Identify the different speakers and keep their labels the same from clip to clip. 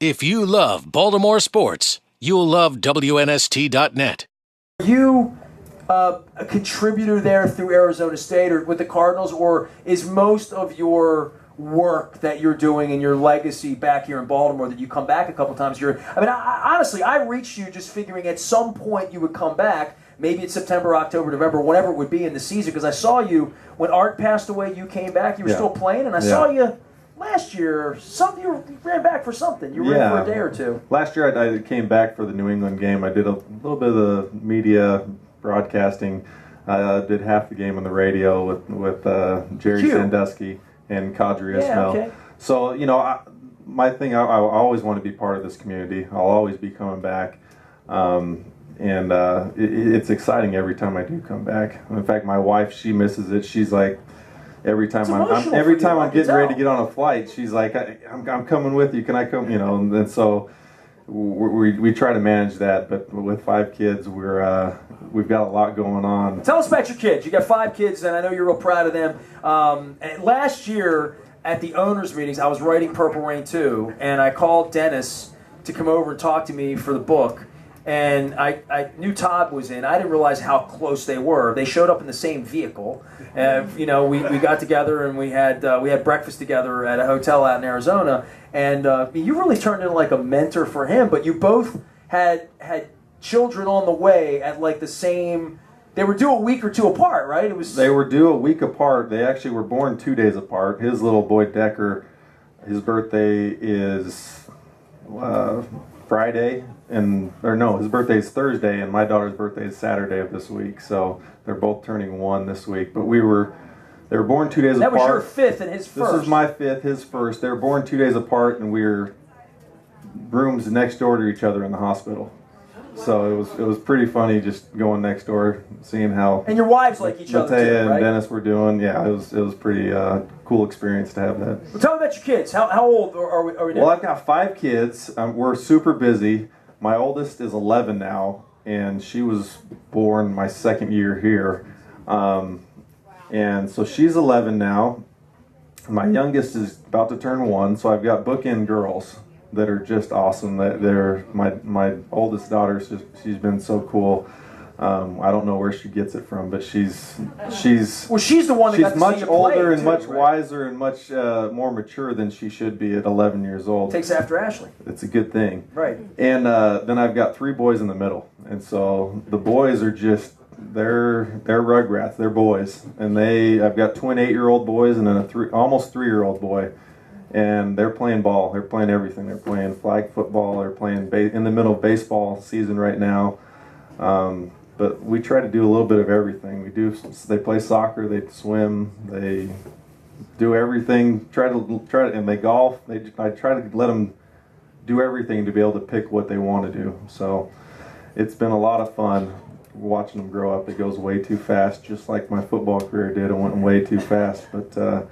Speaker 1: If you love Baltimore sports, you'll love WNST.net.
Speaker 2: Are you a contributor there through Arizona State or with the Cardinals, or is most of your work that you're doing and your legacy back here in Baltimore that you come back a couple times a year? I mean, honestly, I reached you just figuring at some point you would come back. Maybe it's September, October, November, whatever it would be in the season, because I saw you when Art passed away. You came back. You were still playing, and I saw you last year. You ran back for something. You ran for a day or two.
Speaker 3: Last year I came back for the New England game. I did a little bit of the media broadcasting. I did half the game on the radio with Jerry Sandusky and Kadri Ismail.
Speaker 2: Okay.
Speaker 3: So, my thing, I always want to be part of this community. I'll always be coming back. It's exciting every time I do come back. In fact, my wife, she misses it. She's like, every time I'm getting ready to get on a flight, she's like, I'm coming with you. Can I come? And so we try to manage that. But with 5 kids, we've got a lot going on.
Speaker 2: Tell us about your kids. You got 5 kids, and I know you're real proud of them. And last year at the owners' meetings, I was writing Purple Rain 2, and I called Dennis to come over and talk to me for the book. And I knew Todd was in. I didn't realize how close they were. They showed up in the same vehicle. We got together and we had breakfast together at a hotel out in Arizona. And you really turned into like a mentor for him. But you both had children on the way at like the same. They were due a week or two apart, right?
Speaker 3: They were due a week apart. They actually were born 2 days apart. His little boy Decker, his birthday is Friday. His birthday is Thursday, and my daughter's birthday is Saturday of this week. So they're both turning 1 this week. But they were born 2 days apart.
Speaker 2: That was your 5th and his first.
Speaker 3: This is my 5th, his first. They were born 2 days apart, and we were rooms next door to each other in the hospital. So it was pretty funny just going next door, seeing how.
Speaker 2: And your wives like each other too,
Speaker 3: and
Speaker 2: right?
Speaker 3: Dennis were doing. Yeah, it was pretty cool experience to have that.
Speaker 2: Well, tell me about your kids. How old are we now?
Speaker 3: Well, I've got 5 kids. We're super busy. My oldest is 11 now, and she was born my 2nd year here. And so she's 11 now. My youngest is about to turn 1, so I've got bookend girls that are just awesome. They're my oldest daughter. She's been so cool. I don't know where she gets it from, but she's the one that
Speaker 2: she's
Speaker 3: much older and much wiser and much more mature than she should be at 11 years old.
Speaker 2: Takes after Ashley.
Speaker 3: It's a good thing,
Speaker 2: right?
Speaker 3: And then I've got 3 boys in the middle, and so the boys are just they're rugrats. They're boys, and I've got twin 8-year-old boys and then a almost 3-year-old boy. And they're playing ball. They're playing everything. They're playing flag football. They're playing in the middle of baseball season right now. But we try to do a little bit of everything. They play soccer. They swim. They do everything. And they golf. I try to let them do everything to be able to pick what they want to do. So it's been a lot of fun watching them grow up. It goes way too fast, just like my football career did. It went way too fast, but.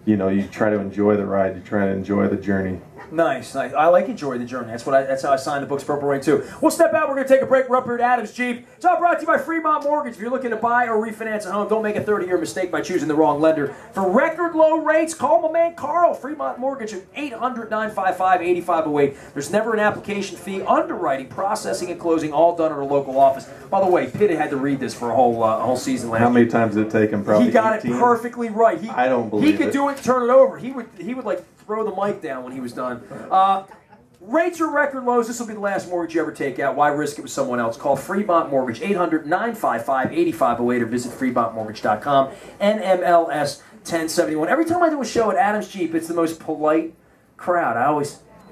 Speaker 3: You try to enjoy the ride. You try to enjoy the journey.
Speaker 2: Nice. I like enjoy the journey. That's how I signed the books Purple Rain 2. We'll step out. We're going to take a break. We're up here at Adams Jeep. It's all brought to you by Fremont Mortgage. If you're looking to buy or refinance a home, don't make a 30-year mistake by choosing the wrong lender. For record low rates, call my man Carl, Fremont Mortgage at 800-955-8508. There's never an application fee. Underwriting, processing, and closing all done at a local office. By the way, Pitt had to read this for a whole season last year.
Speaker 3: How many times did it take him? Probably
Speaker 2: He got
Speaker 3: 18?
Speaker 2: it perfectly right.
Speaker 3: I don't believe
Speaker 2: He could do it and turn it over. He would like throw the mic down when he was done. Rates are record lows. This will be the last mortgage you ever take out. Why risk it with someone else? Call Fremont Mortgage, 800-955-8508, or visit FremontMortgage.com. NMLS 1071. Every time I do a show at Adams Jeep, it's the most polite crowd.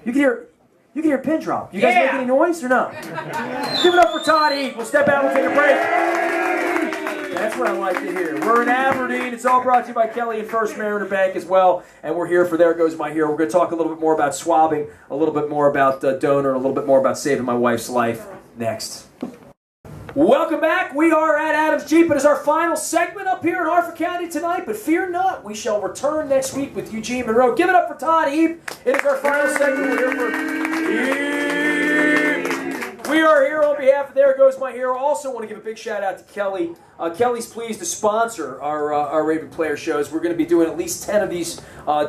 Speaker 2: You can hear a pin drop. You guys make any noise or no? Give it up for Todd Heap. We'll step out. We'll take a break. That's what I like to hear. We're in Aberdeen. It's all brought to you by Kelly and First Mariner Bank as well. And we're here for There Goes My Hero. We're going to talk a little bit more about swabbing, a little bit more about donor, a little bit more about saving my wife's life next. Welcome back. We are at Adams Jeep. It is our final segment up here in Harford County tonight. But fear not, we shall return next week with Eugene Monroe. Give it up for Todd Heap. It is our final segment. We're here for Heap. We are here on behalf of There Goes My Hero. Also want to give a big shout out to Kelly. Kelly's pleased to sponsor our Raven Player shows. We're going to be doing at least 10 of these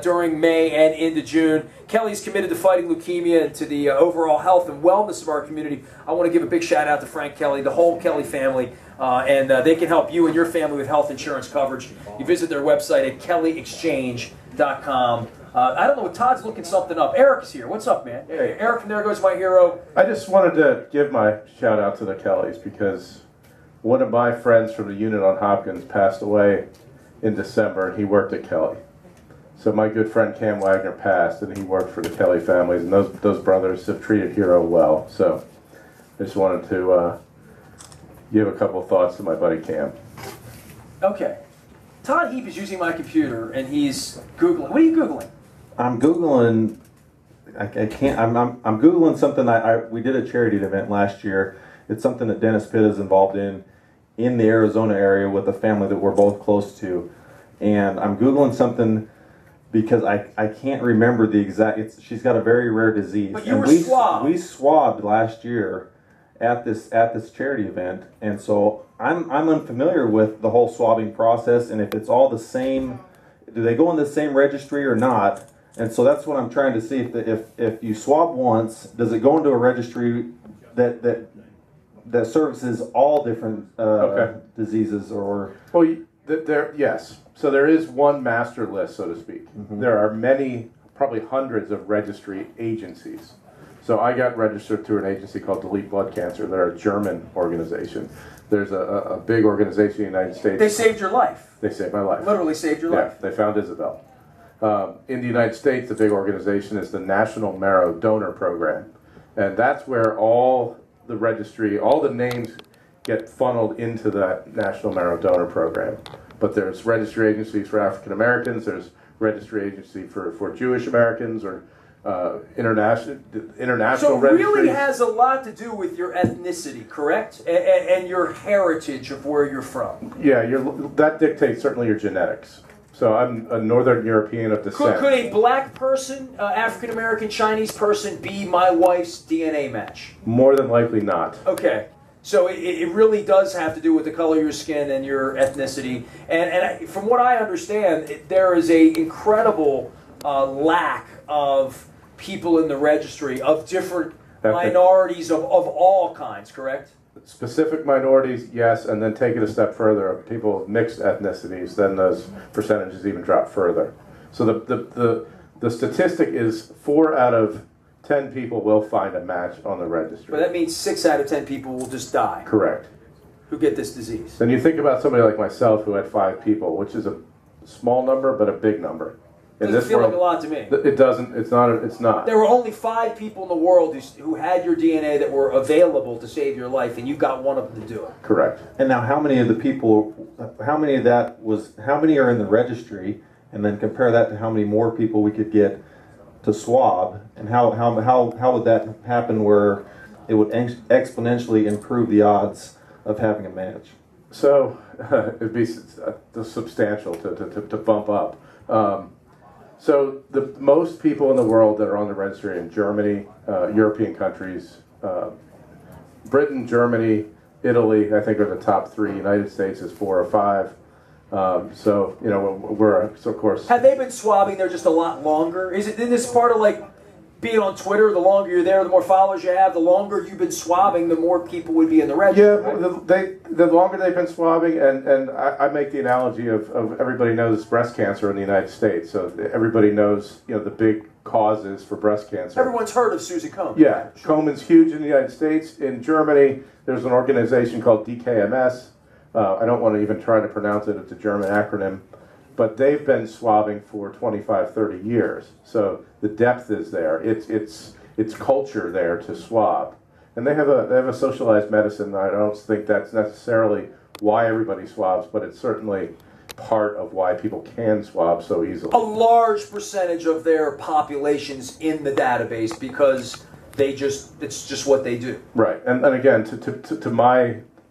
Speaker 2: during May and into June. Kelly's committed to fighting leukemia and to the overall health and wellness of our community. I want to give a big shout out to Frank Kelly, the whole Kelly family, and they can help you and your family with health insurance coverage. You visit their website at kellyexchange.com. I don't know, Todd's looking something up. Eric is here. What's up, man?
Speaker 4: Hey.
Speaker 2: Eric from There Goes My Hero.
Speaker 4: I just wanted to give my shout out to the Kellys because one of my friends from the unit on Hopkins passed away in December, and he worked at Kelly. So my good friend Cam Wagner passed, and he worked for the Kelly families, and those brothers have treated Hero well. So I just wanted to give a couple thoughts to my buddy Cam.
Speaker 2: Okay. Todd Heap is using my computer, and he's Googling. What are you Googling?
Speaker 3: I'm Googling. I can't. I'm Googling something. We did a charity event last year. It's something that Dennis Pitt is involved in the Arizona area with a family that we're both close to, and I'm Googling something because I can't remember the exact. She's got a very rare disease.
Speaker 2: But you were swabbed.
Speaker 3: We swabbed last year at this charity event, and so I'm unfamiliar with the whole swabbing process and if it's all the same. Do they go in the same registry or not? And so that's what I'm trying to see. If you swab once, does it go into a registry that services all different diseases or?
Speaker 4: Well, yes. So there is one master list, so to speak. Mm-hmm. There are many, probably hundreds of registry agencies. So I got registered through an agency called Delete Blood Cancer. They're a German organization. There's a big organization in the United States.
Speaker 2: They saved your life.
Speaker 4: They saved my life.
Speaker 2: Literally saved your life.
Speaker 4: Yeah, they found Isabel. In the United States, the big organization is the National Marrow Donor Program. And that's where all the registry, all the names get funneled into that National Marrow Donor Program. But there's registry agencies for African Americans, there's registry agency for Jewish Americans, or international
Speaker 2: so it
Speaker 4: registries.
Speaker 2: really has a lot to do with your ethnicity, correct? And your heritage of where you're from.
Speaker 4: Yeah, that dictates certainly your genetics. So I'm a Northern European of descent.
Speaker 2: Could a black person, African American, Chinese person, be my wife's DNA match?
Speaker 4: More than likely not.
Speaker 2: Okay. So it really does have to do with the color of your skin and your ethnicity. And from what I understand, there is a incredible lack of people in the registry of different minorities of all kinds, correct?
Speaker 4: Specific minorities, yes, and then take it a step further. People of mixed ethnicities, then those percentages even drop further. So the statistic is 4 out of 10 people will find a match on the registry.
Speaker 2: But that means 6 out of 10 people will just die.
Speaker 4: Correct.
Speaker 2: Who get this disease.
Speaker 4: Then you think about somebody like myself who had 5 people, which is a small number but a big number.
Speaker 2: Doesn't feel like a lot to me.
Speaker 4: It doesn't. It's not.
Speaker 2: There were only 5 people in the world who had your DNA that were available to save your life, and you got one of them to do it.
Speaker 4: Correct.
Speaker 3: And now, how many are in the registry, and then compare that to how many more people we could get to swab, and how would that happen where it would exponentially improve the odds of having a match?
Speaker 4: So it'd be substantial to bump up. So the most people in the world that are on the registry in Germany, European countries, Britain, Germany, Italy, I think are the top 3. United States is 4 or 5. So of course.
Speaker 2: Have they been swabbing there just a lot longer? Isn't this part of like being on Twitter? The longer you're there, the more followers you have. The longer you've been swabbing, the more people would be in the registry.
Speaker 4: Yeah, the longer they've been swabbing, and I make the analogy of everybody knows breast cancer in the United States, so everybody knows the big causes for breast cancer.
Speaker 2: Everyone's heard of Susan Komen.
Speaker 4: Yeah, Komen's huge in the United States. In Germany, there's an organization called DKMS. I don't want to even try to pronounce it. It's a German acronym. But they've been swabbing for 25, 30 years. So the depth is there. It's culture there to swab. And they have a socialized medicine. I don't think that's necessarily why everybody swabs, but it's certainly part of why people can swab so easily.
Speaker 2: A large percentage of their population's in the database because it's just what they do.
Speaker 4: Right. And again, to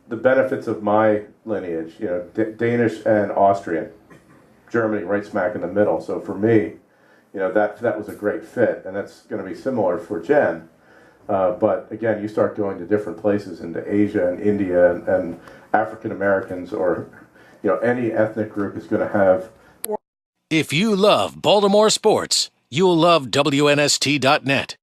Speaker 4: the benefits of my lineage, Danish and Austrian. Germany right smack in the middle. So for me, that was a great fit, and that's going to be similar for Jen. But again, you start going to different places into Asia and India and African Americans or any ethnic group is going to have.
Speaker 1: If you love Baltimore sports, you'll love WNST.net.